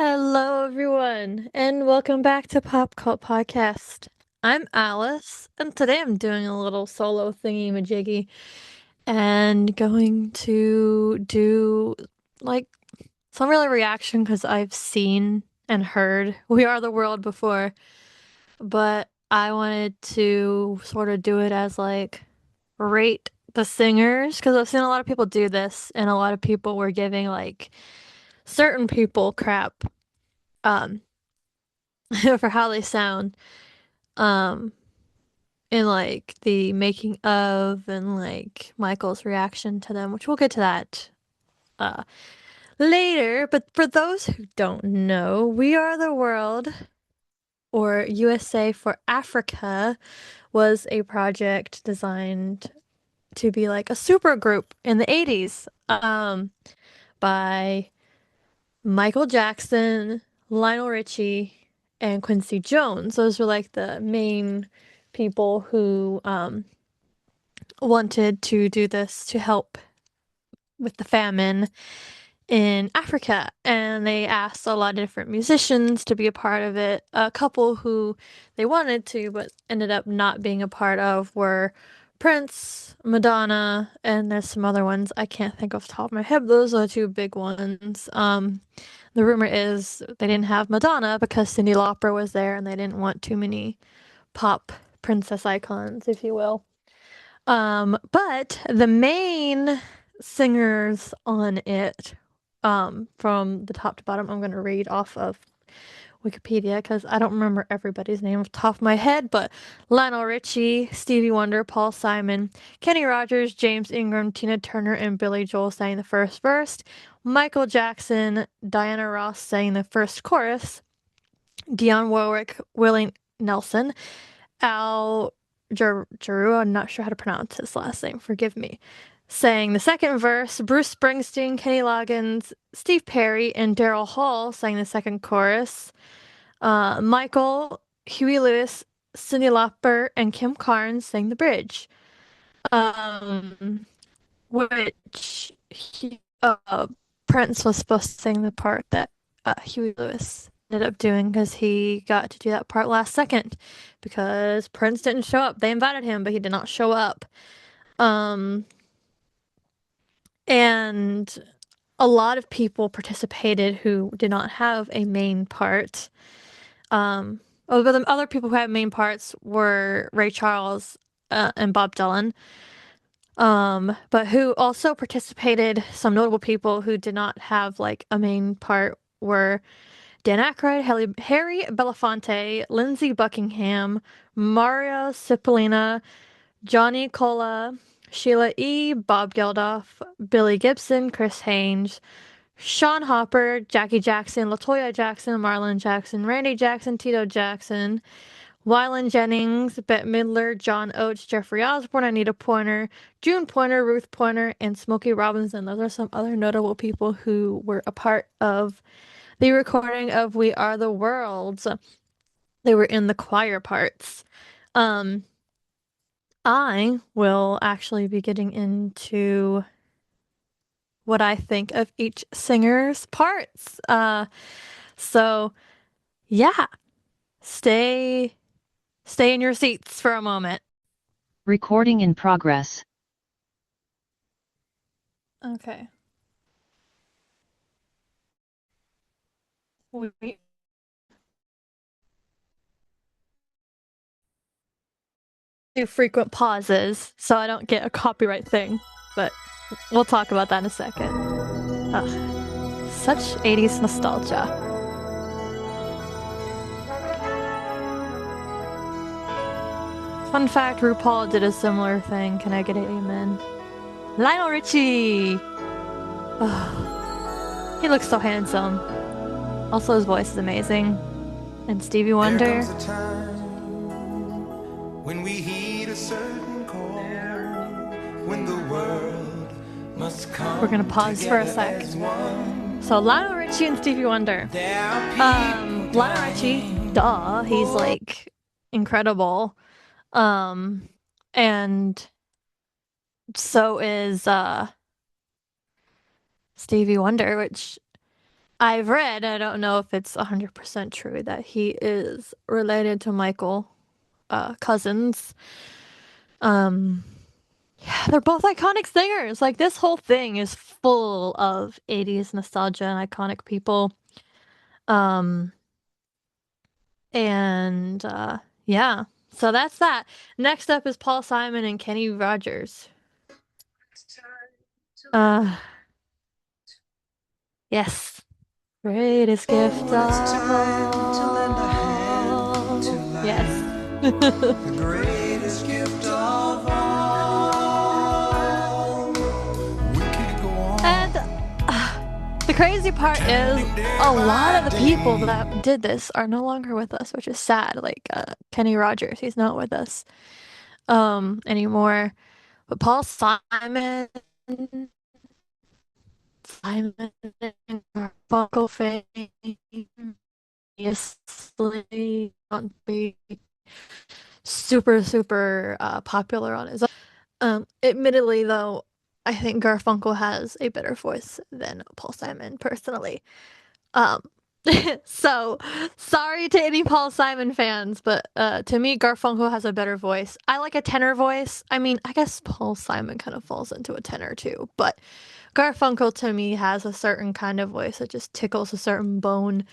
Hello, everyone, and welcome back to Pop Cult Podcast. I'm Alice, and today I'm doing a little solo thingy majiggy and going to do like some real reaction because I've seen and heard We Are the World before, but I wanted to sort of do it as like rate the singers because I've seen a lot of people do this, and a lot of people were giving like certain people crap. Um, for how they sound um in like the making of and like Michael's reaction to them, which we'll get to that uh later. But for those who don't know, We Are the World, or USA for Africa, was a project designed to be like a super group in the 80s by Michael Jackson, Lionel Richie, and Quincy Jones. Those were like the main people who wanted to do this to help with the famine in Africa. And they asked a lot of different musicians to be a part of it. A couple who they wanted to, but ended up not being a part of were Prince, Madonna, and there's some other ones I can't think off the top of my head. Those are the two big ones. The rumor is they didn't have Madonna because Cyndi Lauper was there and they didn't want too many pop princess icons, if you will. But the main singers on it, from the top to bottom, I'm gonna read off of Wikipedia because I don't remember everybody's name off the top of my head, but Lionel Richie, Stevie Wonder, Paul Simon, Kenny Rogers, James Ingram, Tina Turner, and Billy Joel sang the first verse. Michael Jackson, Diana Ross sang the first chorus. Dionne Warwick, Willie Nelson, Al Jarreau, I'm not sure how to pronounce his last name, forgive me, sang the second verse. Bruce Springsteen, Kenny Loggins, Steve Perry, and Daryl Hall sang the second chorus. Michael, Huey Lewis, Cyndi Lauper, and Kim Carnes sang the bridge. Um, which Prince was supposed to sing the part that Huey Lewis ended up doing because he got to do that part last second because Prince didn't show up. They invited him, but he did not show up. Um, and a lot of people participated who did not have a main part. But the other people who had main parts were Ray Charles and Bob Dylan. But who also participated, some notable people who did not have like a main part were Dan Aykroyd, Harry Belafonte, Lindsey Buckingham, Mario Cipollina, Johnny Colla, Sheila E., Bob Geldof, Billy Gibson, Chris Haynes, Sean Hopper, Jackie Jackson, Latoya Jackson, Marlon Jackson, Randy Jackson, Tito Jackson, Wyland Jennings, Bette Midler, John Oates, Jeffrey Osborne, Anita Pointer, June Pointer, Ruth Pointer, and Smokey Robinson. Those are some other notable people who were a part of the recording of We Are the World. They were in the choir parts. Um, I will actually be getting into what I think of each singer's parts. So yeah, stay stay in your seats for a moment. Recording in progress. Okay. We do frequent pauses so I don't get a copyright thing, but we'll talk about that in a second. Ugh, such 80s nostalgia. Fun fact, RuPaul did a similar thing. Can I get an amen? Lionel Richie! Ugh, he looks so handsome. Also, his voice is amazing. And Stevie Wonder. There comes a time when we heed a certain call, when the world must come. We're gonna pause for a sec. So Lionel Richie and Stevie Wonder. Lionel Richie, duh, he's like incredible. And so is Stevie Wonder, which I've read, I don't know if it's 100% true, that he is related to Michael Cousins. Um, yeah, they're both iconic singers. Like, this whole thing is full of 80s nostalgia and iconic people. Um, and yeah, so that's that. Next up is Paul Simon and Kenny Rogers. Yes. Greatest gift of all. Yes. The greatest gift of all. We can't go on. And the crazy part is a lot of the people that did this are no longer with us, which is sad. Like Kenny Rogers, he's not with us anymore. But Paul Simon, Simon and Garfunkel fame, obviously not be super popular on his own. Admittedly though, I think Garfunkel has a better voice than Paul Simon personally. Um so sorry to any Paul Simon fans, but to me Garfunkel has a better voice. I like a tenor voice. I mean, I guess Paul Simon kind of falls into a tenor too, but Garfunkel to me has a certain kind of voice that just tickles a certain bone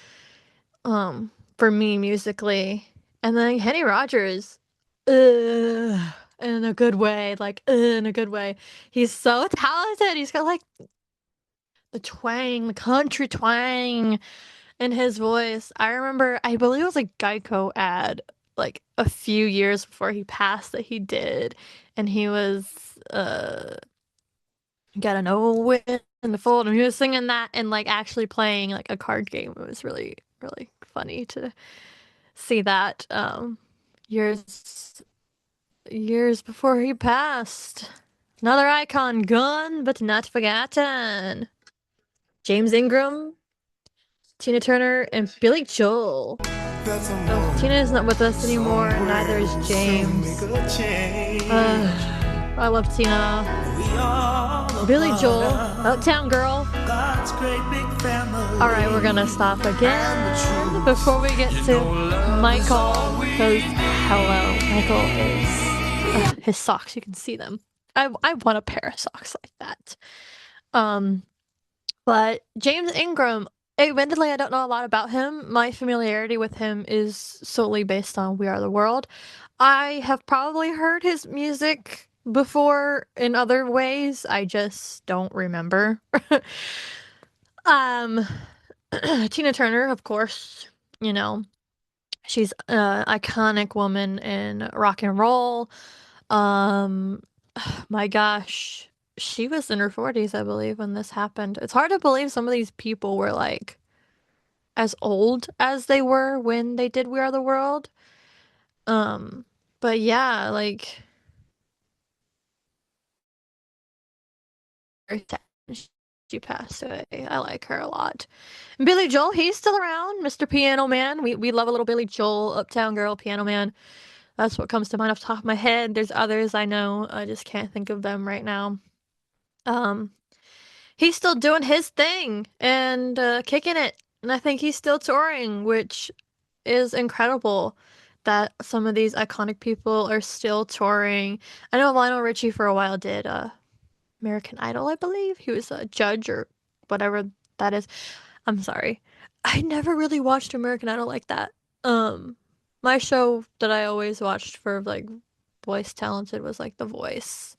for me musically. And then Kenny Rogers, in a good way, like in a good way. He's so talented. He's got like the twang, the country twang in his voice. I remember, I believe it was a Geico ad like a few years before he passed that he did, and he was got an O in the fold, and he was singing that and like actually playing like a card game. It was really funny to see that years before he passed. Another icon gone but not forgotten. James Ingram, Tina Turner, and Billy Joel. Tina is not with us anymore, and neither is James. I love Tina. Billy Joel, Uptown Girl. Alright, we're gonna stop again before we get to Michael, because hello, Michael is his socks, you can see them. I want a pair of socks like that. But James Ingram, admittedly, I don't know a lot about him. My familiarity with him is solely based on We Are the World. I have probably heard his music before in other ways. I just don't remember. Tina Turner, of course, you know, she's an iconic woman in rock and roll. My gosh, she was in her 40s, I believe, when this happened. It's hard to believe some of these people were like as old as they were when they did We Are the World. But yeah, like she passed away. I like her a lot. And Billy Joel, he's still around, Mr. Piano Man. We love a little Billy Joel, Uptown Girl, Piano Man. That's what comes to mind off the top of my head. There's others I know, I just can't think of them right now. He's still doing his thing and kicking it. And I think he's still touring, which is incredible that some of these iconic people are still touring. I know Lionel Richie for a while did American Idol, I believe. He was a judge or whatever that is. I'm sorry. I never really watched American Idol like that. My show that I always watched for like voice talented was like The Voice.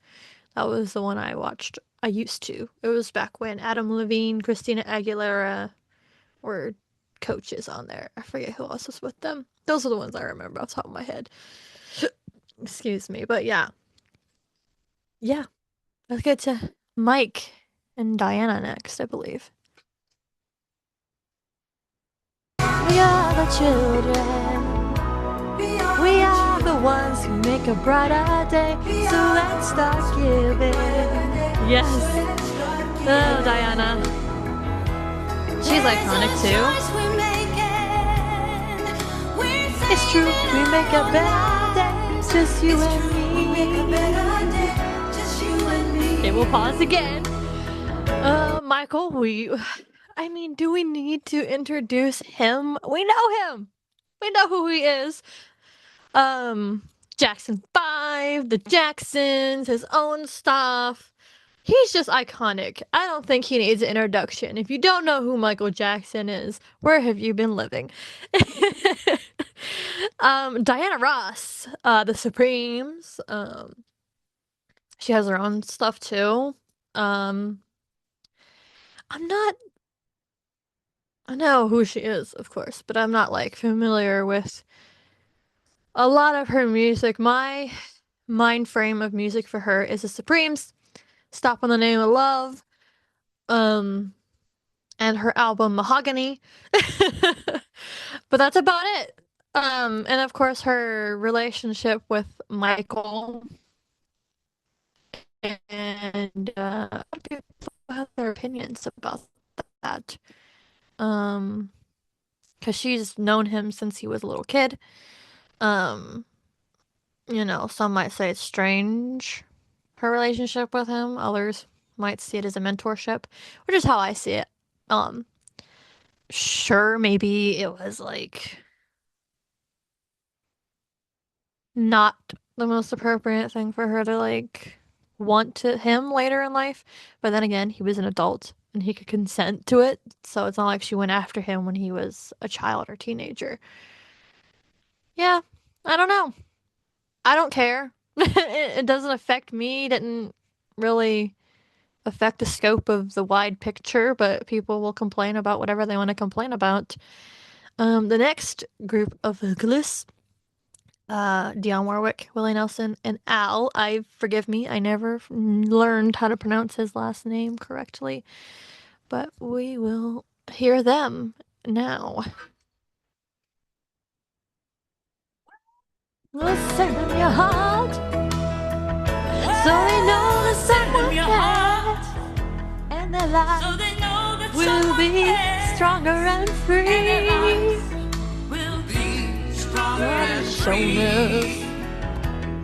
That was the one I watched. I used to. It was back when Adam Levine, Christina Aguilera were coaches on there. I forget who else was with them. Those are the ones I remember off the top of my head. Excuse me, but yeah. Yeah. Let's get to Mike and Diana next, I believe. We are the children. We are the ones who make a brighter day. So let's start giving. Yes. Oh, Diana. She's iconic too. It's true, we make a better day. Just you and me. Okay, we'll pause again. Michael, I mean, do we need to introduce him? We know him. We know who he is. Jackson 5, the Jacksons, his own stuff. He's just iconic. I don't think he needs an introduction. If you don't know who Michael Jackson is, where have you been living? Diana Ross, the Supremes. She has her own stuff too. Um, I'm not. I know who she is, of course, but I'm not like familiar with a lot of her music. My mind frame of music for her is the Supremes, Stop in the Name of Love, um, and her album Mahogany. But that's about it. And of course her relationship with Michael, and people have their opinions about that. Um, because she's known him since he was a little kid. Um, some might say it's strange, her relationship with him. Others might see it as a mentorship, which is how I see it. Um, sure, maybe it was like not the most appropriate thing for her to like want to him later in life, but then again, he was an adult and he could consent to it, so it's not like she went after him when he was a child or teenager. Yeah, I don't know. I don't care. It doesn't affect me. It didn't really affect the scope of the wide picture, but people will complain about whatever they want to complain about. The next group of vocalists, Dionne Warwick, Willie Nelson, and Al. Forgive me, I never learned how to pronounce his last name correctly, but we will hear them now. Listen in your heart, so they know that someone cares, and their lives So they know that will be someone cares, stronger and and free. their lives will be stronger and free.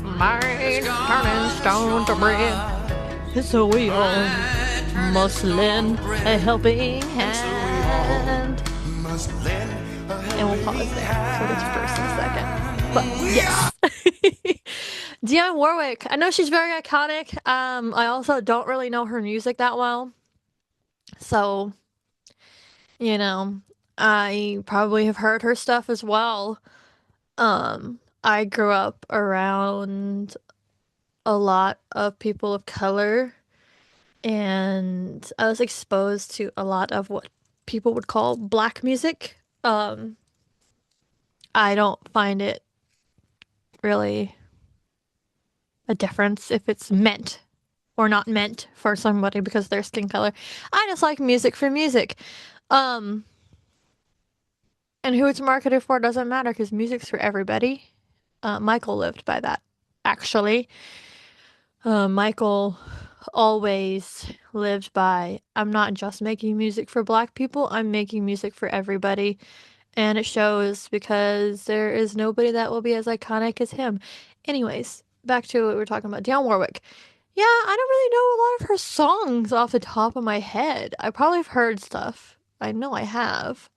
Mind turning stone to bread, so we all must lend a helping hand. Must lend a And we'll pause there for this first and second. But yes. Dionne Warwick. I know she's very iconic. I also don't really know her music that well. So, you know, I probably have heard her stuff as well. I grew up around a lot of people of color, and I was exposed to a lot of what people would call black music. I don't find it really a difference if it's meant or not meant for somebody because of their skin color. I just like music for music. Um, and who it's marketed for doesn't matter because music's for everybody. Michael lived by that, actually. Michael always lived by, I'm not just making music for black people, I'm making music for everybody. And it shows because there is nobody that will be as iconic as him. Anyways, back to what we were talking about. Dionne Warwick. Yeah, I don't really know a lot of her songs off the top of my head. I probably have heard stuff. I know I have.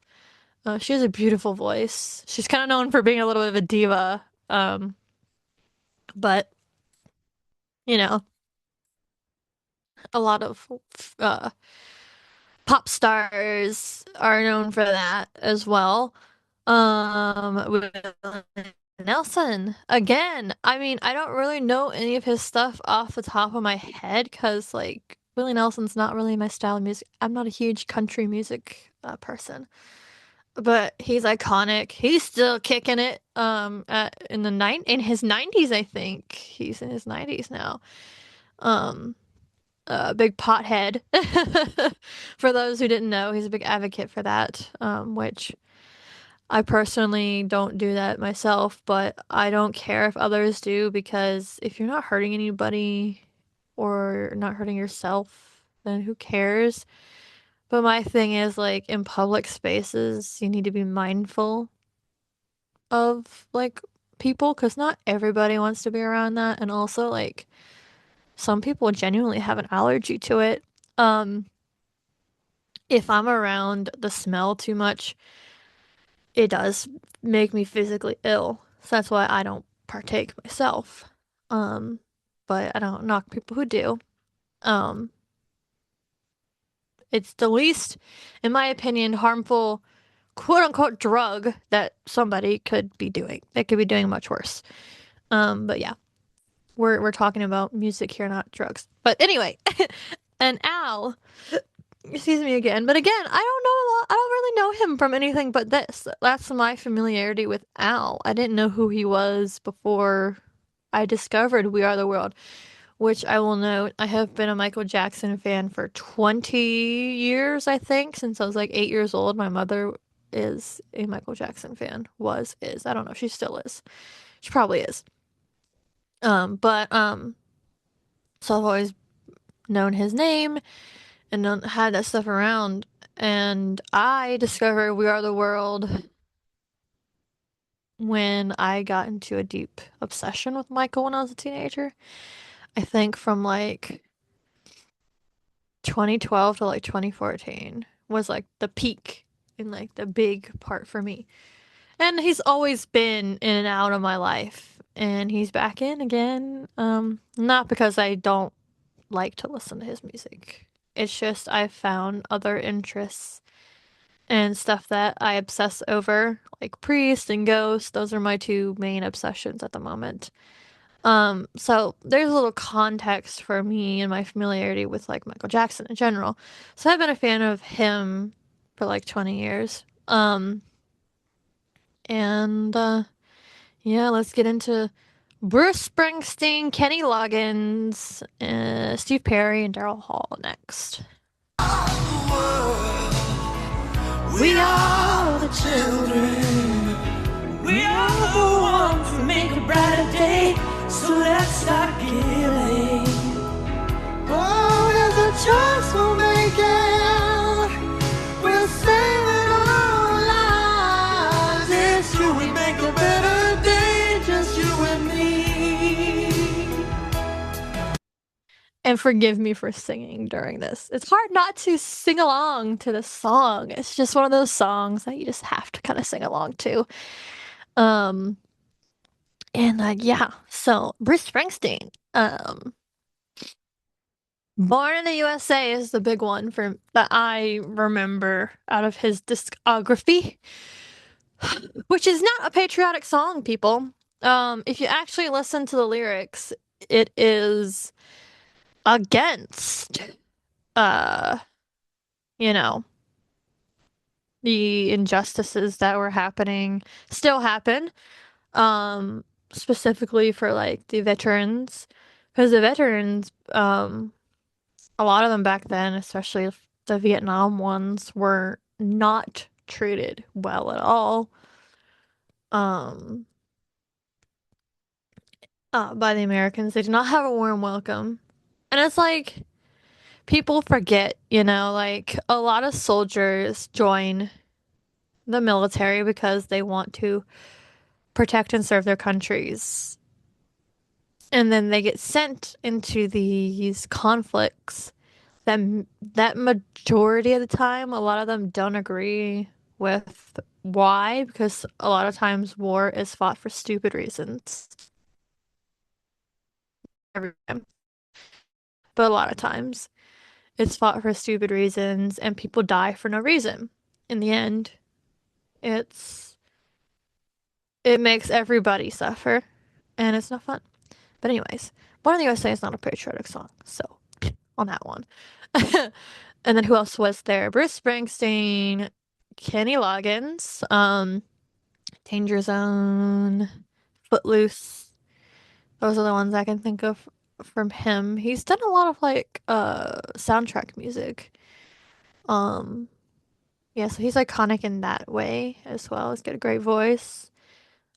She has a beautiful voice. She's kind of known for being a little bit of a diva. But, you know, a lot of uh, pop stars are known for that as well. Willie Nelson again. I mean, I don't really know any of his stuff off the top of my head because, like, Willie Nelson's not really my style of music. I'm not a huge country music person, but he's iconic. He's still kicking it. In his 90s, I think he's in his 90s now. Um, big pothead. For those who didn't know, he's a big advocate for that, which I personally don't do that myself, but I don't care if others do because if you're not hurting anybody or not hurting yourself, then who cares? But my thing is like in public spaces, you need to be mindful of like people because not everybody wants to be around that, and also like some people genuinely have an allergy to it. Um, if I'm around the smell too much, it does make me physically ill. So that's why I don't partake myself. Um, but I don't knock people who do. Um, it's the least, in my opinion, harmful quote unquote drug that somebody could be doing. They could be doing much worse. But yeah, we're talking about music here, not drugs. But anyway, and Al, excuse me again, but again, I don't know a lot. I don't really know him from anything but this. That's my familiarity with Al. I didn't know who he was before I discovered We Are the World, which I will note, I have been a Michael Jackson fan for 20 years, I think, since I was like 8 years old. My mother is a Michael Jackson fan. Was, is. I don't know. She still is. She probably is. But so I've always known his name and had that stuff around. And I discovered We Are the World when I got into a deep obsession with Michael when I was a teenager. I think from like 2012 to like 2014 was like the peak and like the big part for me. And he's always been in and out of my life. And he's back in again. Not because I don't like to listen to his music. It's just I've found other interests and stuff that I obsess over, like Priest and Ghost. Those are my two main obsessions at the moment. So there's a little context for me and my familiarity with like Michael Jackson in general. So I've been a fan of him for like 20 years. And yeah, let's get into Bruce Springsteen, Kenny Loggins, Steve Perry, and Daryl Hall next. We are the children. We are the ones who make a brighter day. So let's start giving. Oh, there's a choice we'll make it. We're saving our lives. It's true, we make a better day, just you and me. And forgive me for singing during this. It's hard not to sing along to this song. It's just one of those songs that you just have to kind of sing along to. Um, and yeah, so Bruce Springsteen, Born in the USA is the big one for that I remember out of his discography, which is not a patriotic song, people. If you actually listen to the lyrics, it is against you know, the injustices that were happening, still happen, specifically for like the veterans, because the veterans, a lot of them back then, especially the Vietnam ones, were not treated well at all, um, by the Americans. They did not have a warm welcome, and it's like people forget, like a lot of soldiers join the military because they want to protect and serve their countries. And then they get sent into these conflicts that majority of the time, a lot of them don't agree with why, because a lot of times war is fought for stupid reasons. Every time. But a lot of times it's fought for stupid reasons and people die for no reason. In the end, it makes everybody suffer and it's not fun. But anyways, Born in the USA is not a patriotic song, so on that one. And then who else was there? Bruce Springsteen, Kenny Loggins, Danger Zone, Footloose. Those are the ones I can think of from him. He's done a lot of like soundtrack music. Yeah, so he's iconic in that way as well. He's got a great voice.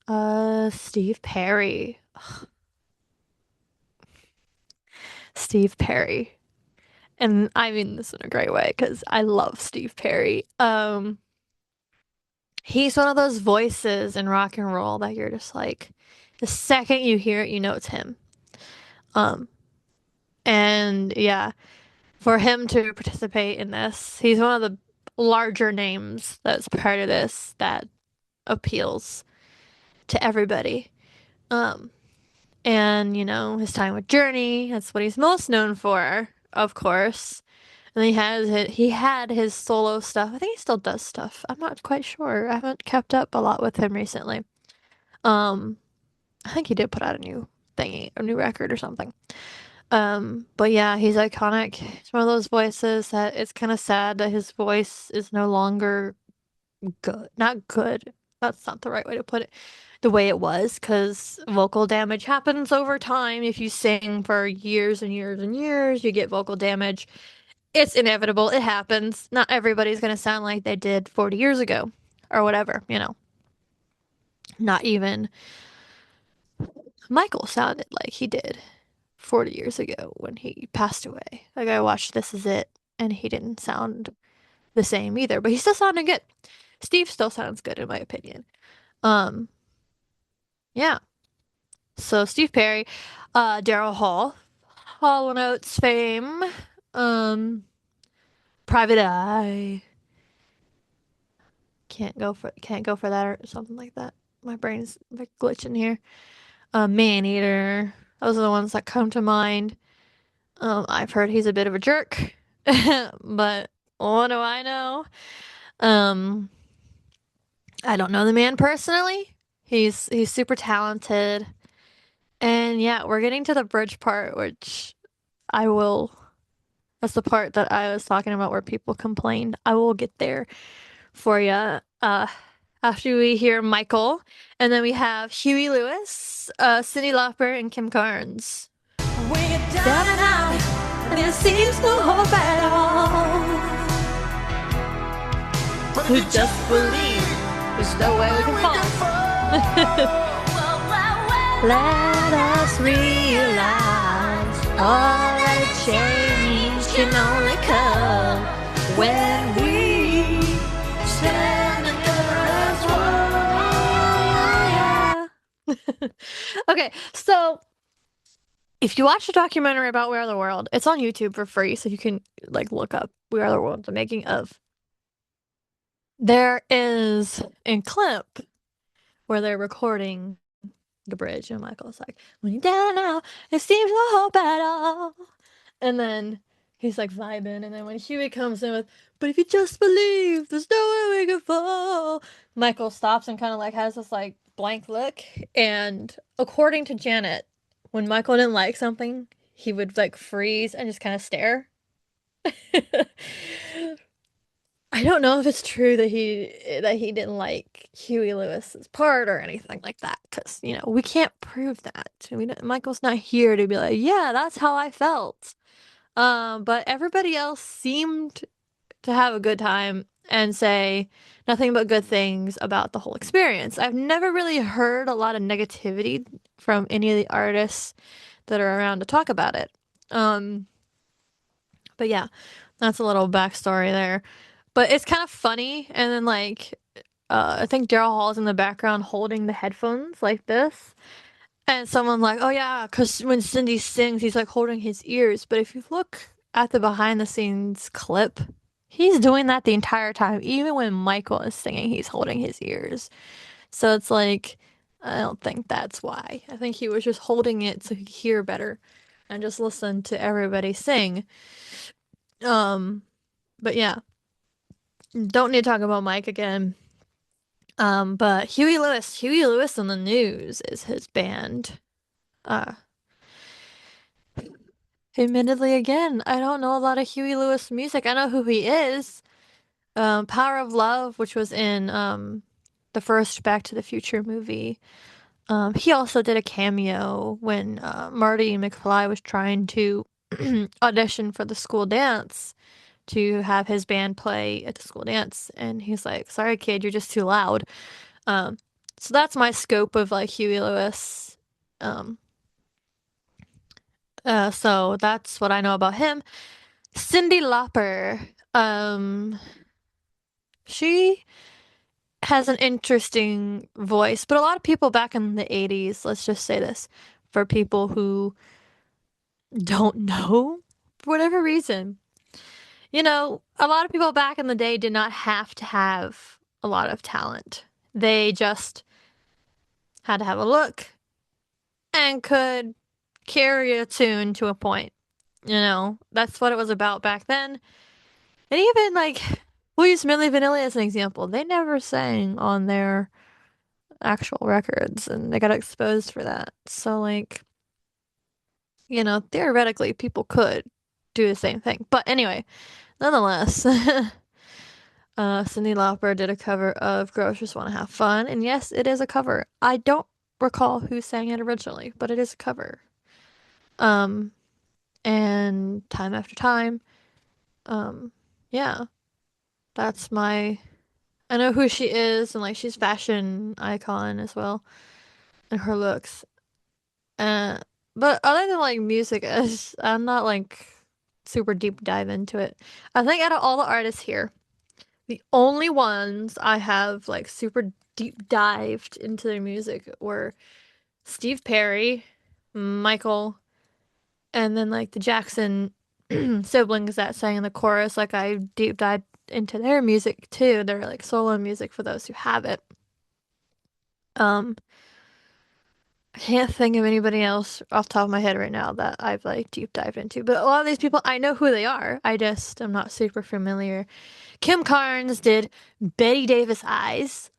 Steve Perry. Steve Perry. And I mean this in a great way because I love Steve Perry. He's one of those voices in rock and roll that you're just like, the second you hear it, you know it's him. Um, and yeah, for him to participate in this, he's one of the larger names that's part of this that appeals to everybody. Um, and his time with Journey, that's what he's most known for, of course. And he had his solo stuff. I think he still does stuff. I'm not quite sure. I haven't kept up a lot with him recently. Um, I think he did put out a new thingy, a new record or something. But yeah, he's iconic. It's one of those voices that it's kind of sad that his voice is no longer good. Not good. That's not the right way to put it. The way it was, because vocal damage happens over time. If you sing for years and years and years, you get vocal damage. It's inevitable. It happens. Not everybody's going to sound like they did 40 years ago or whatever. Not even Michael sounded like he did 40 years ago when he passed away. Like, I watched This Is It, and he didn't sound the same either, but he still sounded good. Steve still sounds good in my opinion. Um, yeah. So Steve Perry, Daryl Hall, Hall and Oates fame, um, Private Eye. Can't go for that or something like that. My brain's like glitching here. Maneater. Those are the ones that come to mind. I've heard he's a bit of a jerk, but what do I know? Um, I don't know the man personally. He's super talented. And yeah, we're getting to the bridge part, which I will. That's the part that I was talking about where people complained. I will get there for you. After we hear Michael, and then we have Huey Lewis, Cyndi Lauper, and Kim Carnes. We get down and out, and there seems no hope at all. But Who just believe there's no way we can fall. Let us realize all that change can only come when we stand together as one. Okay, so if you watch a documentary about We Are the World, it's on YouTube for free, so you can look up We Are the World, the making of. There is a clip where they're recording the bridge, and Michael's like, "When you're down now, it seems no hope at all." And then he's like vibing, and then when Huey comes in with, "But if you just believe, there's no way we can fall," Michael stops and kind of has this blank look. And according to Janet, when Michael didn't like something, he would freeze and just kind of stare. I don't know if it's true that he didn't like Huey Lewis's part or anything like that, because we can't prove that. Michael's not here to be like, yeah, that's how I felt. But everybody else seemed to have a good time and say nothing but good things about the whole experience. I've never really heard a lot of negativity from any of the artists that are around to talk about it. But yeah, that's a little backstory there. But it's kind of funny, and then I think Daryl Hall's in the background holding the headphones like this, and someone "Oh yeah, because when Cyndi sings, he's holding his ears." But if you look at the behind the scenes clip, he's doing that the entire time. Even when Michael is singing, he's holding his ears. So it's I don't think that's why. I think he was just holding it so he could hear better and just listen to everybody sing. But yeah. Don't need to talk about Mike again. But Huey Lewis and the News is his band. Admittedly, again, I don't know a lot of Huey Lewis music. I know who he is. Power of Love, which was in the first Back to the Future movie. He also did a cameo when Marty McFly was trying to audition for the school dance to have his band play at the school dance, and he's like, "Sorry, kid, you're just too loud." So that's my scope of Huey Lewis. So that's what I know about him. Cyndi Lauper. She has an interesting voice, but a lot of people back in the 80s, let's just say this, for people who don't know, for whatever reason, you know, a lot of people back in the day did not have to have a lot of talent. They just had to have a look and could carry a tune to a point. You know, that's what it was about back then. And even like, we'll use Milli Vanilli as an example. They never sang on their actual records and they got exposed for that. So, like, you know, theoretically, people could do the same thing. But anyway, nonetheless, Cyndi Lauper did a cover of Girls Just Wanna Have Fun. And yes, it is a cover. I don't recall who sang it originally, but it is a cover. And Time After Time. Yeah, that's my. I know who she is, and like she's fashion icon as well, and her looks. Uh, but other than like music, I'm not like super deep dive into it. I think out of all the artists here, the only ones I have like super deep dived into their music were Steve Perry, Michael, and then like the Jackson siblings that sang in the chorus. Like I deep dived into their music too. Their like solo music for those who have it. Um, I can't think of anybody else off the top of my head right now that I've like deep dived into. But a lot of these people, I know who they are. I just am not super familiar. Kim Carnes did Betty Davis Eyes,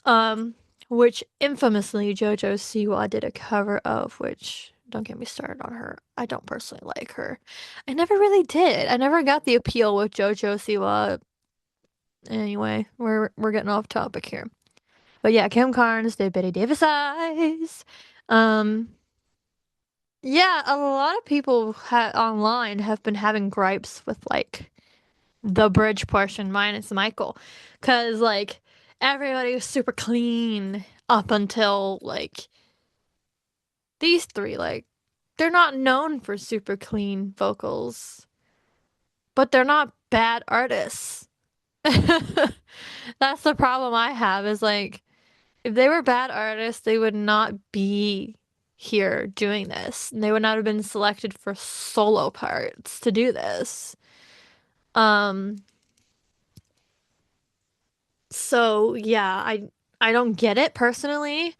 which infamously JoJo Siwa did a cover of, which don't get me started on her. I don't personally like her. I never really did. I never got the appeal with JoJo Siwa. Anyway, we're getting off topic here. But yeah, Kim Carnes did Betty Davis Eyes. Um, yeah, a lot of people online have been having gripes with like the bridge portion minus Michael, because like everybody was super clean up until like these three. Like they're not known for super clean vocals, but they're not bad artists. That's the problem I have is like if they were bad artists, they would not be here doing this. They would not have been selected for solo parts to do this. Um, so yeah, I don't get it personally,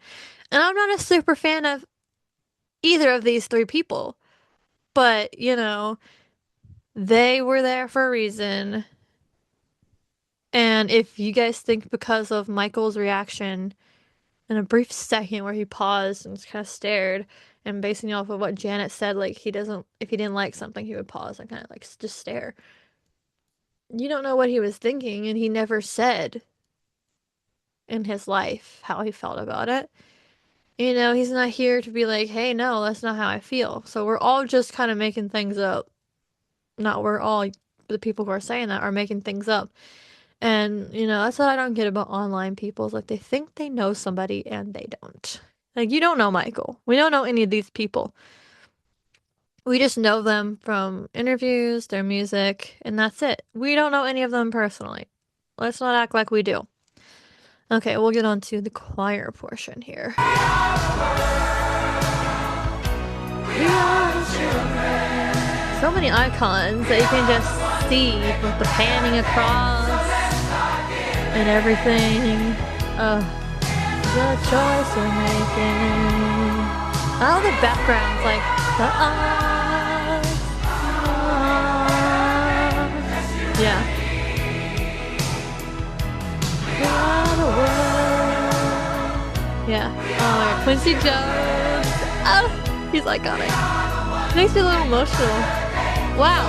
and I'm not a super fan of either of these three people. But, you know, they were there for a reason. And if you guys think because of Michael's reaction in a brief second where he paused and just kind of stared and basing off of what Janet said, like he doesn't, if he didn't like something, he would pause and kind of like just stare. You don't know what he was thinking, and he never said in his life how he felt about it. You know, he's not here to be like, hey, no, that's not how I feel. So we're all just kind of making things up. Not we're all, the people who are saying that are making things up. And, you know, that's what I don't get about online people. Is like they think they know somebody and they don't. Like, you don't know Michael. We don't know any of these people. We just know them from interviews, their music, and that's it. We don't know any of them personally. Let's not act like we do. Okay, we'll get on to the choir portion here. So many icons that you can just see with the panning across and everything. The choice we're making. All the backgrounds, like the yeah. Yeah. Oh my God. Quincy Jones. Oh, he's iconic. Makes me a little emotional. Wow.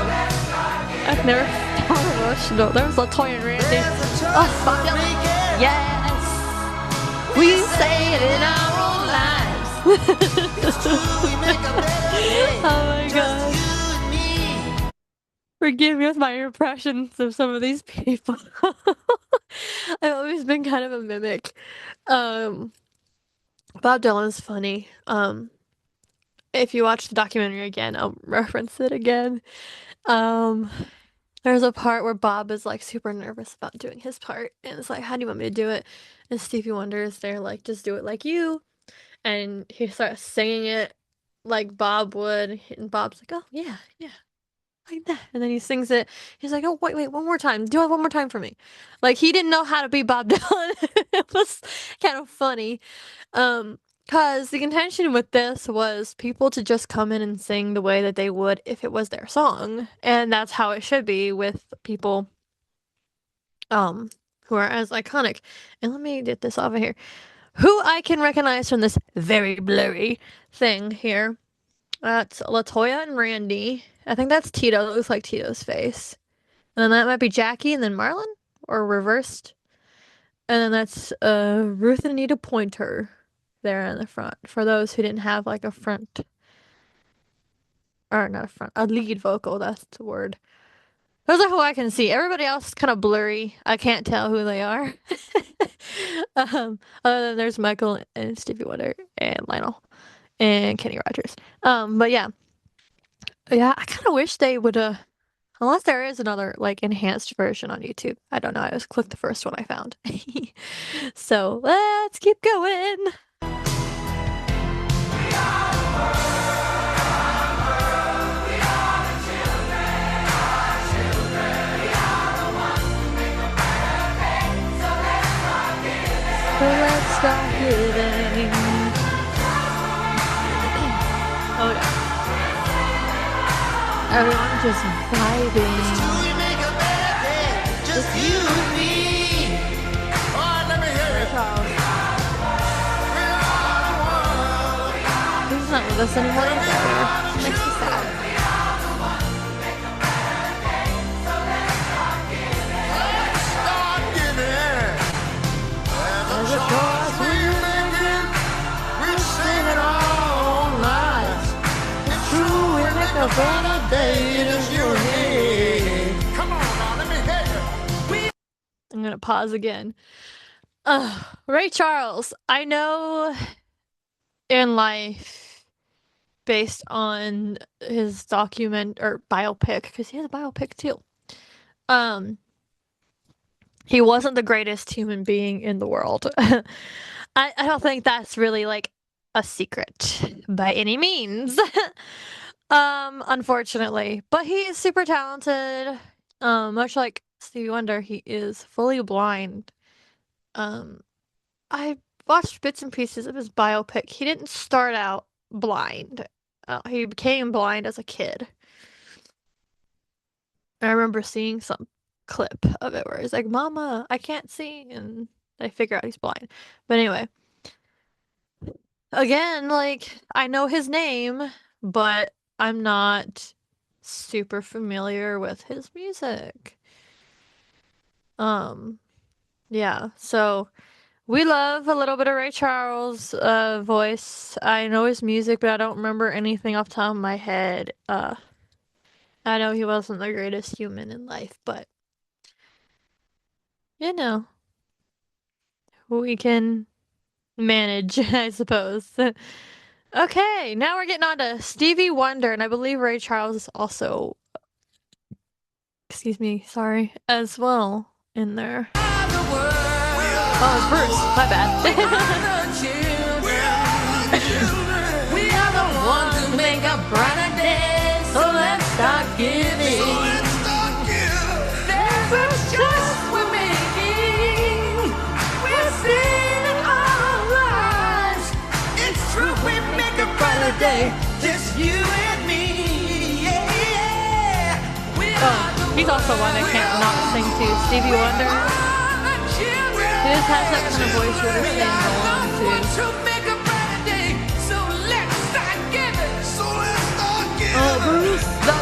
I've never felt emotional. There was LaToya and Randy. Oh, Bob Dylan. Yes. We say it in our own lives. Oh my God. Forgive me with my impressions of some of these people. I've always been kind of a mimic. Bob Dylan's funny. If you watch the documentary again, I'll reference it again. There's a part where Bob is like super nervous about doing his part, and it's like, how do you want me to do it? And Stevie Wonder is there, like, just do it like you. And he starts singing it like Bob would, and Bob's like, oh, yeah, yeah. like that. And then he sings it. He's like, oh, wait, one more time. Do it one more time for me. Like, he didn't know how to be Bob Dylan. It was kind of funny. Because the contention with this was people to just come in and sing the way that they would if it was their song. And that's how it should be with people who are as iconic. And let me get this off of here. Who I can recognize from this very blurry thing here. That's Latoya and Randy. I think that's Tito. That looks like Tito's face. And then that might be Jackie and then Marlon, or reversed. And then that's Ruth and Anita Pointer there in the front. For those who didn't have like a front, or not a front, a lead vocal. That's the word. Those are who I can see. Everybody else is kind of blurry. I can't tell who they are. Other than there's Michael and Stevie Wonder and Lionel and Kenny Rogers. But yeah, I kind of wish they would unless there is another like enhanced version on YouTube. I don't know. I just clicked the first one I found. So let's keep going. So let's start giving. Oh yeah. Everyone just vibing. We make a better day, just you and me. All right, let me hear it. Charles. We are the world. He's not with us anymore. It makes me sad. Start giving. There's a choice we're making. We're singing all night. It's true, we make a better day, just you and me. Come on now, let me hear you. I'm gonna pause again. Ray Charles. I know in life, based on his document or biopic, because he has a biopic too. He wasn't the greatest human being in the world. I don't think that's really like a secret by any means. Unfortunately. But he is super talented. Much like Stevie Wonder, he is fully blind. I watched bits and pieces of his biopic. He didn't start out blind. He became blind as a kid. I remember seeing some clip of it where he's like, Mama, I can't see, and they figure out he's blind. But anyway, again, like, I know his name, but I'm not super familiar with his music. Yeah, so we love a little bit of Ray Charles' voice. I know his music, but I don't remember anything off the top of my head. I know he wasn't the greatest human in life, but you know, we can manage, I suppose. Okay, now we're getting on to Stevie Wonder, and I believe Ray Charles is also, excuse me, sorry, as well in there. Oh, it's Bruce, my bad. We are the ones who make a brighter day, so let's start giving. There's a choice we're making. We're saving our lives. It's true, we make a brighter day, just you and me. Yeah. We are the He's also one I can't not sing to. Stevie Wonder. He just has that kind of voice you would sing along to. Oh, Bruce, the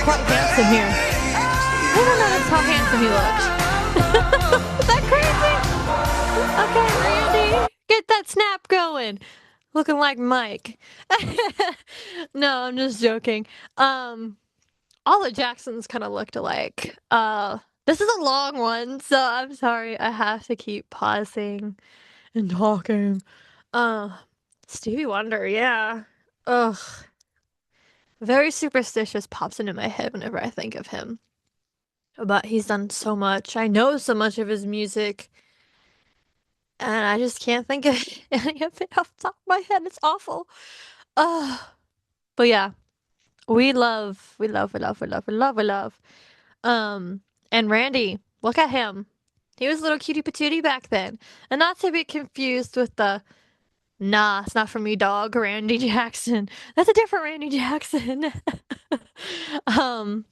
quite handsome here. I don't notice how handsome he looks. Is that crazy? Okay, Randy, get that snap going. Looking like Mike. No, I'm just joking. All the Jacksons kind of looked alike. This is a long one, so I'm sorry. I have to keep pausing and talking. Stevie Wonder, yeah. Ugh. Very superstitious pops into my head whenever I think of him. But he's done so much. I know so much of his music. and I just can't think of any of it off the top of my head. It's awful. But yeah, we love, we love, we love, we love, we love, we love. And Randy, look at him. He was a little cutie patootie back then. And not to be confused with the nah, it's not for me, dog, Randy Jackson. That's a different Randy Jackson. um,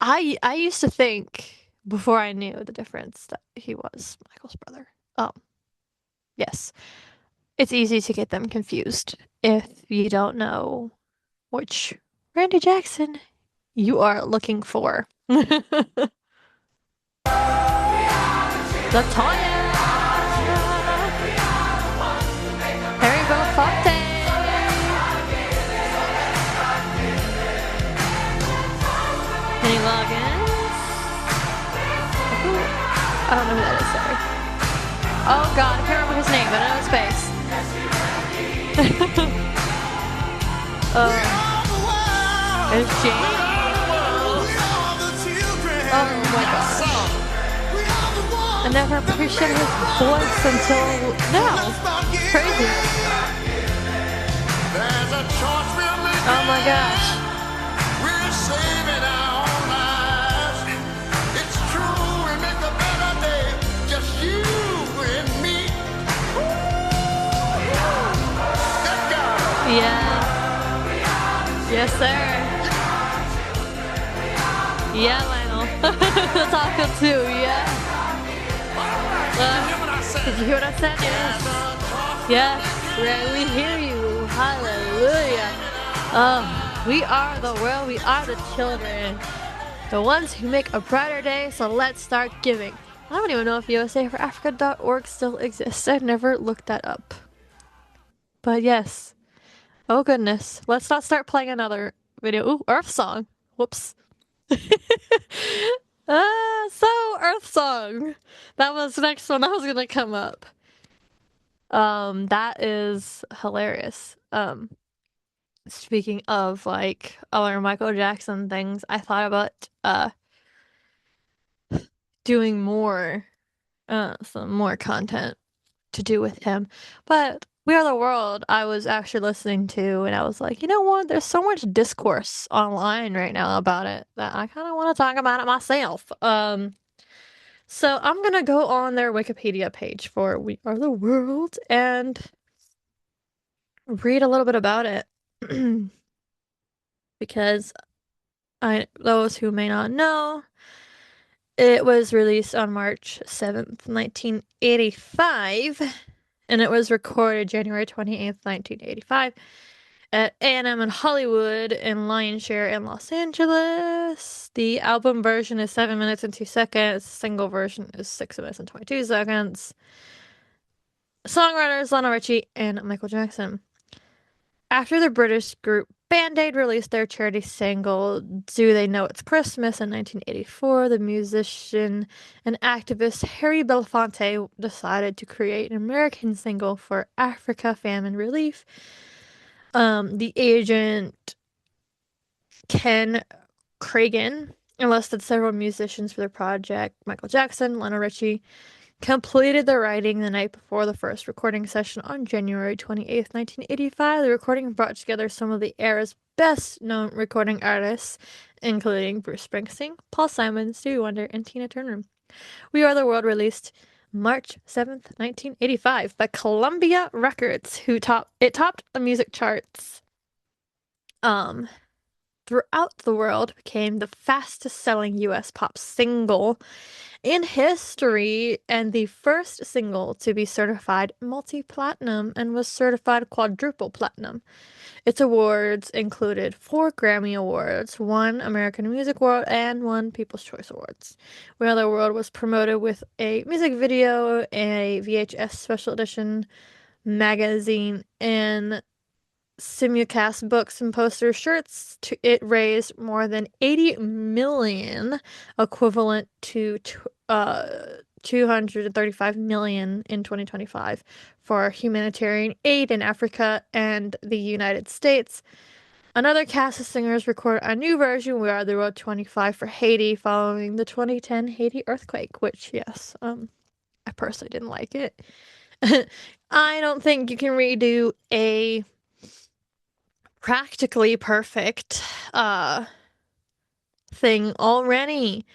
I used to think before I knew the difference that he was Michael's brother. Yes. It's easy to get them confused if you don't know which Randy Jackson you are looking for. Latoya! Harry Belafonte! Kenny Loggins? I don't know who that is, sorry. Oh god, I can't remember his name, but I know his face. There's Jane. Oh my gosh. I never appreciated his voice until now. Crazy. Oh my gosh. We're saving our own lives. It's true, we make a better day. Just you and me. That guy. Yeah. Yes, sir. Yeah, Lionel. The taco too, yeah. Did you hear what I said? Yes. Yes, right, we hear you. Hallelujah. We are the world, we are the children. The ones who make a brighter day, so let's start giving. I don't even know if USAforAfrica.org still exists. I've never looked that up. But yes. Oh goodness. Let's not start playing another video. Ooh, Earth Song. Whoops. So Earth Song. That was the next one that was gonna come up. That is hilarious. Speaking of like other Michael Jackson things, I thought about doing more some more content to do with him. But We Are the World I was actually listening to, and I was like, you know what? There's so much discourse online right now about it that I kind of want to talk about it myself. So I'm gonna go on their Wikipedia page for We Are the World and read a little bit about it. Because those who may not know, it was released on March 7th, 1985, and it was recorded January 28th, 1985 at A&M in Hollywood and Lion Share in Los Angeles. The album version is 7 minutes and 2 seconds. The single version is 6 minutes and 22 seconds. Songwriters Lionel Richie and Michael Jackson. After the British group Band Aid released their charity single Do They Know It's Christmas in 1984, the musician and activist Harry Belafonte decided to create an American single for Africa famine relief. The agent Ken Cragen enlisted several musicians for the project. Michael Jackson, Lionel Richie completed the writing the night before the first recording session on January 28th, 1985. The recording brought together some of the era's best-known recording artists, including Bruce Springsteen, Paul Simon, Stevie Wonder, and Tina Turner. We Are the World released March 7th, 1985 by Columbia Records, it topped the music charts throughout the world, became the fastest-selling US pop single in history and the first single to be certified multi-platinum and was certified quadruple platinum. Its awards included 4 Grammy Awards, 1 American Music Award, and 1 People's Choice Awards. We Are the World was promoted with a music video, a VHS special edition magazine, and simulcast books and poster shirts. It raised more than 80 million, equivalent to 235 million in 2025 for humanitarian aid in Africa and the United States. Another cast of singers recorded a new version, We Are the World 25, for Haiti following the 2010 Haiti earthquake, which, yes, I personally didn't like it. I don't think you can redo a practically perfect thing already.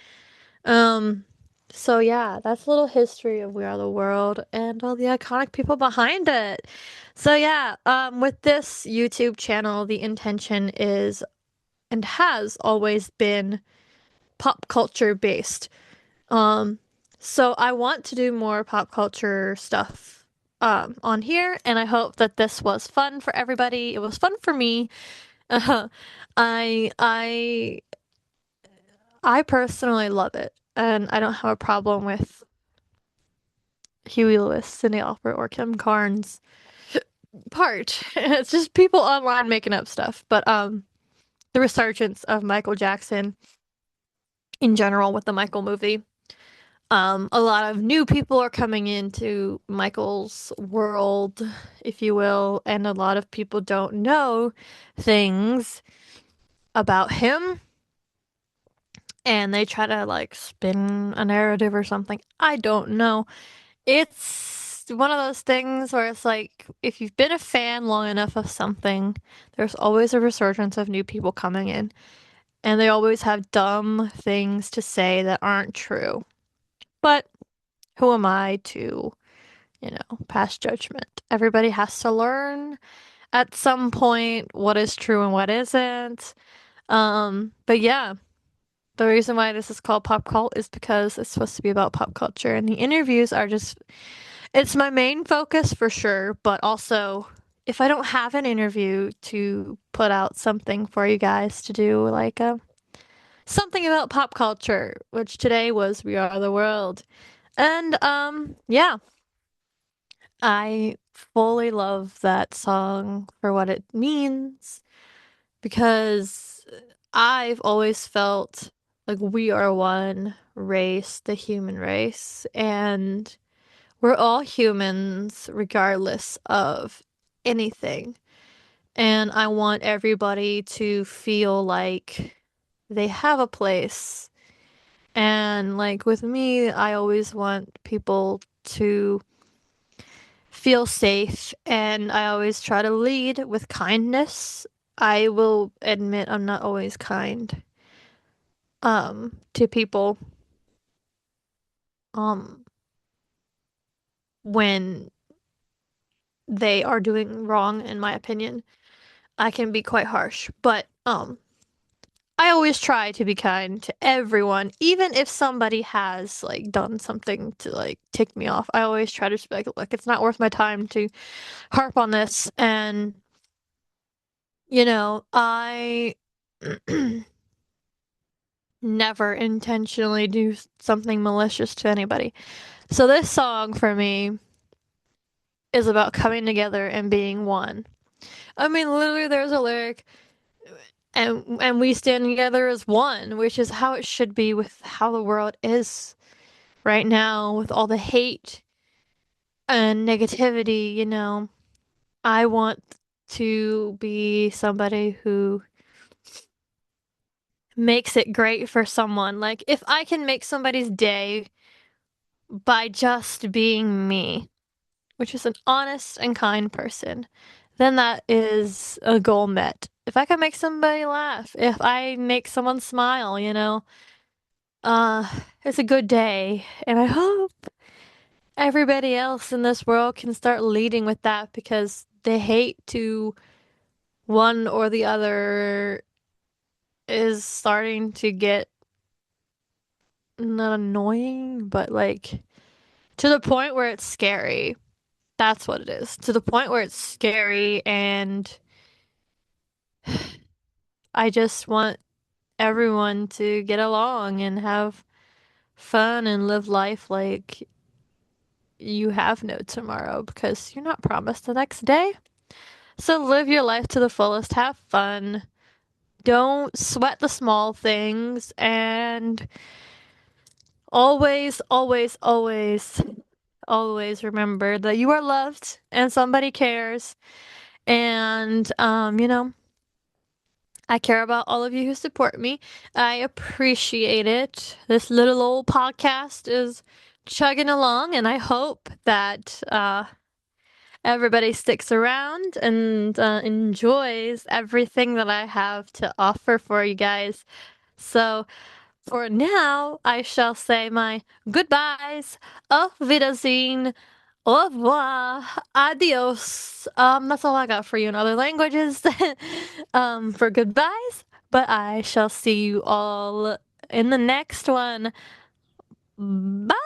Um so yeah, that's a little history of We Are the World and all the iconic people behind it. So yeah, with this YouTube channel, the intention is and has always been pop culture based. Um so I want to do more pop culture stuff on here, and I hope that this was fun for everybody. It was fun for me. Uh, I I I personally love it, and I don't have a problem with Huey Lewis, Cyndi Lauper, or Kim Carnes part. It's just people online making up stuff. But the resurgence of Michael Jackson in general with the Michael movie. A lot of new people are coming into Michael's world, if you will, and a lot of people don't know things about him, and they try to like spin a narrative or something. I don't know. It's one of those things where it's like if you've been a fan long enough of something, there's always a resurgence of new people coming in, and they always have dumb things to say that aren't true. But who am I to, pass judgment? Everybody has to learn at some point what is true and what isn't. But yeah, the reason why this is called Pop Cult is because it's supposed to be about pop culture, and the interviews are just, it's my main focus for sure, but also if I don't have an interview to put out something for you guys to do, like something about pop culture, which today was We Are the World. And yeah, I fully love that song for what it means because I've always felt like we are one race, the human race, and we're all humans regardless of anything. And I want everybody to feel like they have a place. And like with me, I always want people to feel safe, and I always try to lead with kindness. I will admit I'm not always kind to people um when they are doing wrong, in my opinion. I can be quite harsh, but I always try to be kind to everyone, even if somebody has like done something to like tick me off. I always try to just be like, it's not worth my time to harp on this. And I never intentionally do something malicious to anybody. So this song for me is about coming together and being one. I mean, literally, there's a lyric, and we stand together as one, which is how it should be with how the world is right now, with all the hate and negativity. I want to be somebody who makes it great for someone. Like, if I can make somebody's day by just being me, which is an honest and kind person, then that is a goal met. If I can make somebody laugh, if I make someone smile, uh, it's a good day. And I hope everybody else in this world can start leading with that because the hate to one or the other is starting to get not annoying, but like to the point where it's scary. That's what it is. To the point where it's scary, and I just want everyone to get along and have fun and live life like you have no tomorrow because you're not promised the next day. So live your life to the fullest, have fun. Don't sweat the small things, and always, always, always, always remember that you are loved and somebody cares. And I care about all of you who support me. I appreciate it. This little old podcast is chugging along, and I hope that everybody sticks around and enjoys everything that I have to offer for you guys. So, for now, I shall say my goodbyes, auf Wiedersehen, au revoir, adios. That's all I got for you in other languages for goodbyes, but I shall see you all in the next one. Bye!